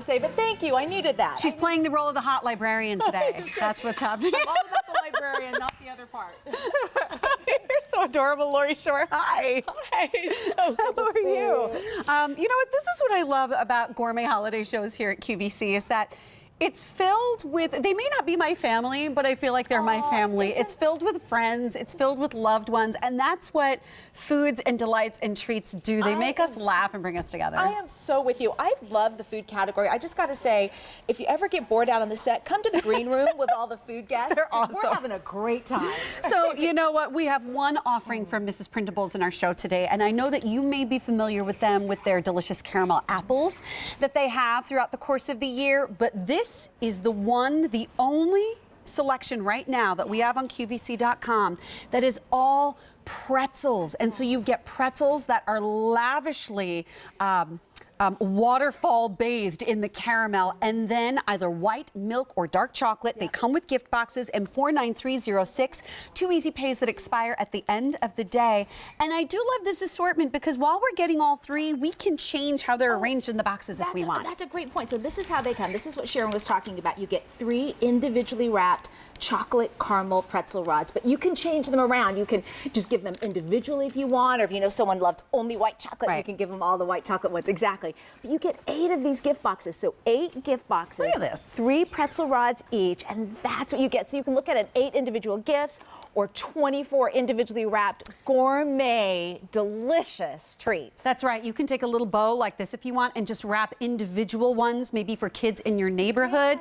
to say, but thank you. I needed that. She's playing the role of the hot librarian today. That's what's happening. I'm all about the librarian, not the other part. You're so adorable, Lori Shore. Hi. Hi. So good How are you? You know what? This is what I love about gourmet holiday shows here at QVC is that it's filled with, they may not be my family, but I feel like they're my family. It's filled with friends, it's filled with loved ones, and that's what foods and delights and treats do. They make us laugh and bring us together. I am so with you. I love the food category. I just got to say, if you ever get bored out on the set, come to the green room with all the food guests. They're awesome. We're having a great time. So, you know what? We have one offering from Mrs. Prindables in our show today, and I know that you may be familiar with them with their delicious caramel apples that they have throughout the course of the year, but this is the only selection right now that we have on QVC.com that is all pretzels. And so you get pretzels that are lavishly waterfall bathed in the caramel, and then either white, milk, or dark chocolate. They come with gift boxes and 49306, 2 easy pays that expire at the end of the day. And I do love this assortment because while we're getting all three, we can change how they're arranged in the boxes if we want. That's a great point. So this is how they come. This is what Sharon was talking about. You get 3 individually wrapped chocolate caramel pretzel rods, but you can change them around. You can just give them individually if you want, or if you know someone loves only white chocolate, you can give them all the white chocolate ones. Exactly. But you get 8 of these gift boxes, so 8 gift boxes. Look at this. 3 pretzel rods each, and that's what you get. So you can look at it, 8 individual gifts or 24 individually wrapped gourmet, delicious treats. That's right. You can take a little bow like this if you want and just wrap individual ones, maybe for kids in your neighborhood.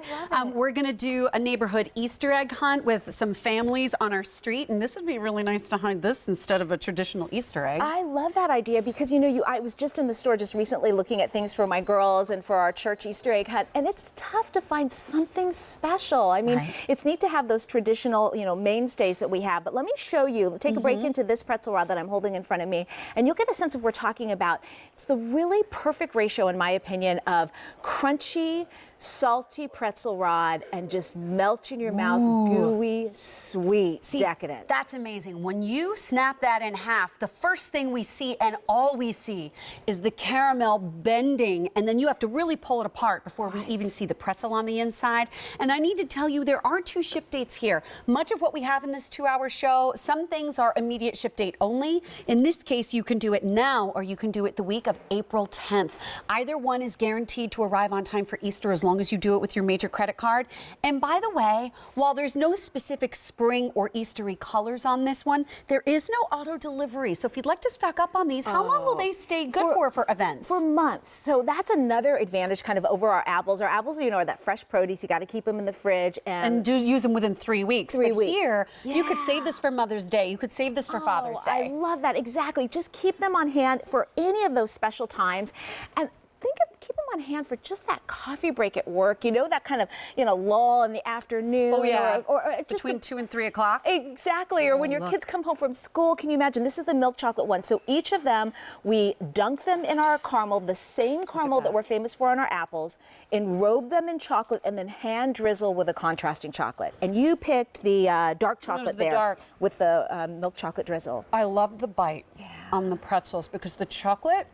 We're going to do a neighborhood Easter egg hunt with some families on our street, and this would be really nice to hide this instead of a traditional Easter egg. I love that idea because, you know, I was just in the store just recently looking at things for my girls and for our church Easter egg hunt, and it's tough to find something special. I mean, it's neat to have those traditional, you know, mainstays that we have, but let me show you, take a break into this pretzel rod that I'm holding in front of me, and you'll get a sense of what we're talking about. It's the really perfect ratio, in my opinion, of crunchy, salty pretzel rod and just melt in your mouth, gooey, sweet, decadent. That's amazing. When you snap that in half, the first thing we see and all we see is the caramel bending, and then you have to really pull it apart before we even see the pretzel on the inside. And I need to tell you, there are 2 ship dates here. Much of what we have in this 2-hour show, some things are immediate ship date only. In this case, you can do it now or you can do it the week of April 10th. Either one is guaranteed to arrive on time for Easter as long as you do it with your major credit card. And by the way, while there's no specific spring or Eastery colors on this one, there is no auto delivery. So if you'd like to stock up on these, how long will they stay good for events? For months. So that's another advantage kind of over our apples. Our apples, you know, are that fresh produce. You got to keep them in the fridge and do use them within 3 weeks. 3 weeks. Here, you could save this for Mother's Day. You could save this for Father's Day. I love that. Exactly. Just keep them on hand for any of those special times. And keep them on hand for just that coffee break at work, you know, that kind of, you know, lull in the afternoon. Oh, yeah. Or just between 2 and 3 o'clock. Exactly. Or when your kids come home from school, can you imagine? This is the milk chocolate one. So each of them, we dunk them in our caramel, the same caramel that we're famous for on our apples, enrobe them in chocolate, and then hand drizzle with a contrasting chocolate. And you picked the dark chocolate with the milk chocolate drizzle. I love the bite on the pretzels because the chocolate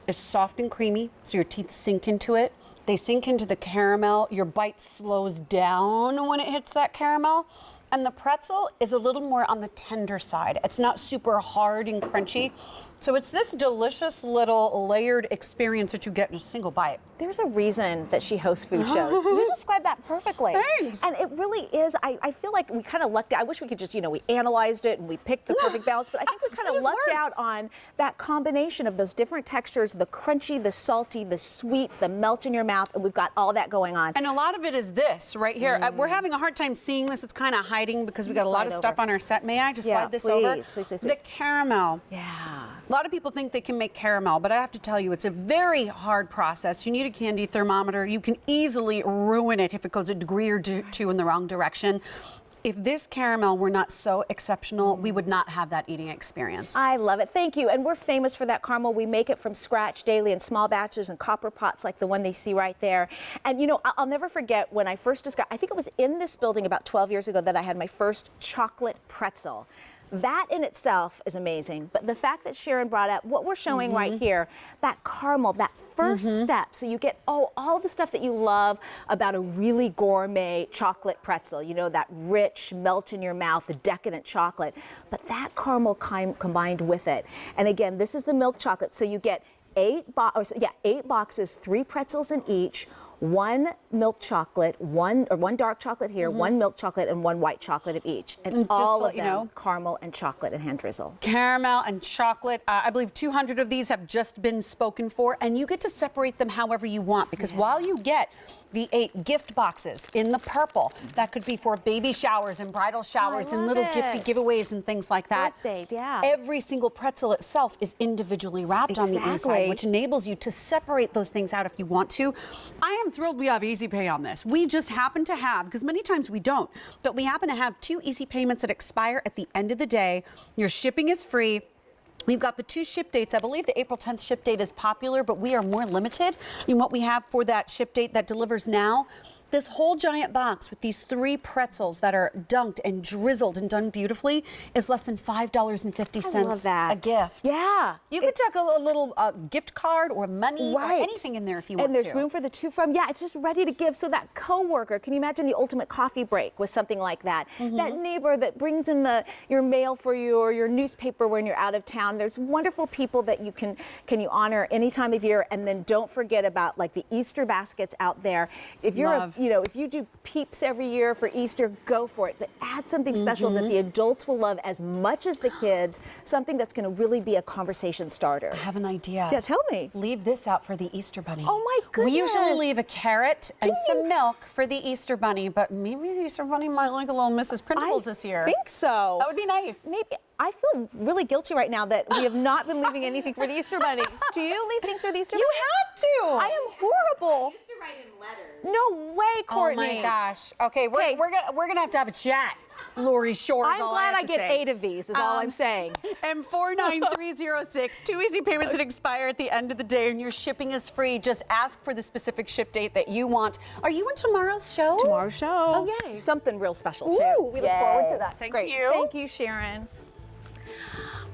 is soft and creamy, so your teeth sink into it. They sink into the caramel. Your bite slows down when it hits that caramel. And the pretzel is a little more on the tender side. It's not super hard and crunchy. So it's this delicious little layered experience that you get in a single bite. There's a reason that she hosts food shows. You described that perfectly. Thanks. And it really is, I feel like we kind of lucked out. I wish we could just, you know, we analyzed it and we picked the perfect balance, but I think we kind of lucked out on that combination of those different textures, the crunchy, the salty, the sweet, the melt in your mouth, and we've got all that going on. And a lot of it is this right here. We're having a hard time seeing this. It's kind of hiding because we got a lot of stuff on our set. May I just slide this over? Please. The caramel. Yeah. A lot of people think they can make caramel, but I have to tell you, it's a very hard process. You need a candy thermometer. You can easily ruin it if it goes a degree or 2 in the wrong direction. If this caramel were not so exceptional, we would not have that eating experience. I love it. Thank you. And we're famous for that caramel. We make it from scratch daily in small batches and copper pots like the one they see right there. And, you know, I'll never forget when I first discovered, I think it was in this building about 12 years ago that I had my first chocolate pretzel. That in itself is amazing, but the fact that Sharon brought up what we're showing right here, that caramel, that first step, so you get all the stuff that you love about a really gourmet chocolate pretzel, you know, that rich, melt in your mouth, the decadent chocolate, but that caramel combined with it. And again, this is the milk chocolate, so you get 8 boxes, 3 pretzels in each, 1 milk chocolate, one dark chocolate here, 1 milk chocolate, and 1 white chocolate of each. And all of them, caramel and chocolate and hand drizzle. Caramel and chocolate. I believe 200 of these have just been spoken for, and you get to separate them however you want, because while you get the 8 gift boxes in the purple, that could be for baby showers and bridal showers and little gifty giveways and things like that. Birthdays, yeah. Every single pretzel itself is individually wrapped on the inside, which enables you to separate those things out if you want to. I am thrilled we have Easy Pay on this. We just happen to have, because many times we don't, but we happen to have 2 easy payments that expire at the end of the day. Your shipping is free. We've got the 2 ship dates. I believe the April 10th ship date is popular, but we are more limited in what we have for that ship date that delivers now. This whole giant box with these 3 pretzels that are dunked and drizzled and done beautifully is less than $5.50 a gift. Yeah. You could tuck a little gift card or money or anything in there if you want to. And there's room for the to from. Yeah, it's just ready to give. So that coworker, can you imagine the ultimate coffee break with something like that? That neighbor that brings in your mail for you or your newspaper when you're out of town. There's wonderful people that you can honor any time of year. And then don't forget about like the Easter baskets out there. If you're if you do Peeps every year for Easter, go for it. But add something special that the adults will love as much as the kids, something that's going to really be a conversation starter. I have an idea. Yeah, tell me. Leave this out for the Easter Bunny. Oh my goodness. We usually leave a carrot and some milk for the Easter Bunny, but maybe the Easter Bunny might like a little Mrs. Prindables this year. I think so. That would be nice. Maybe. I feel really guilty right now that we have not been leaving anything for the Easter Bunny. Do you leave things for the Easter Bunny? You have to. I am horrible. I used to write in letters. No way, Courtney. Oh my gosh. Okay, we're gonna have to have a chat. Lori Shore. I'm glad I get 8 of these, is all I'm saying. And 49306, 2 easy payments that expire at the end of the day, and your shipping is free. Just ask for the specific ship date that you want. Are you in tomorrow's show? Tomorrow's show. Oh, yay. Something real special, too. Ooh, we look forward to that. Thank Great. you. Thank you, Sharon.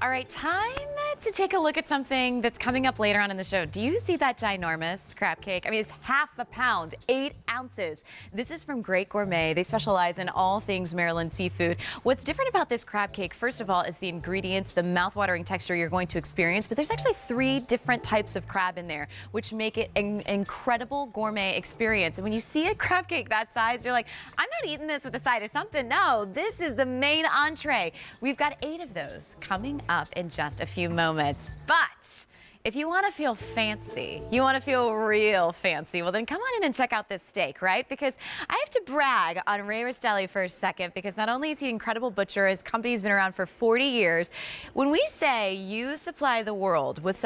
All right, time to take a look at something that's coming up later on in the show. Do you see that ginormous crab cake? I mean, it's half a pound, 8 ounces. This is from Great Gourmet. They specialize in all things Maryland seafood. What's different about this crab cake, first of all, is the ingredients, the mouth-watering texture you're going to experience. But there's actually 3 different types of crab in there, which make it an incredible gourmet experience. And when you see a crab cake that size, you're like, I'm not eating this with a side of something. No, this is the main entree. We've got 8 of those coming up in just a few moments. But if you want to feel fancy, you want to feel real fancy, well then come on in and check out this steak, right? Because I have to brag on Ray Rastelli for a second, because not only is he an incredible butcher, his company's been around for 40 years. When we say you supply the world with some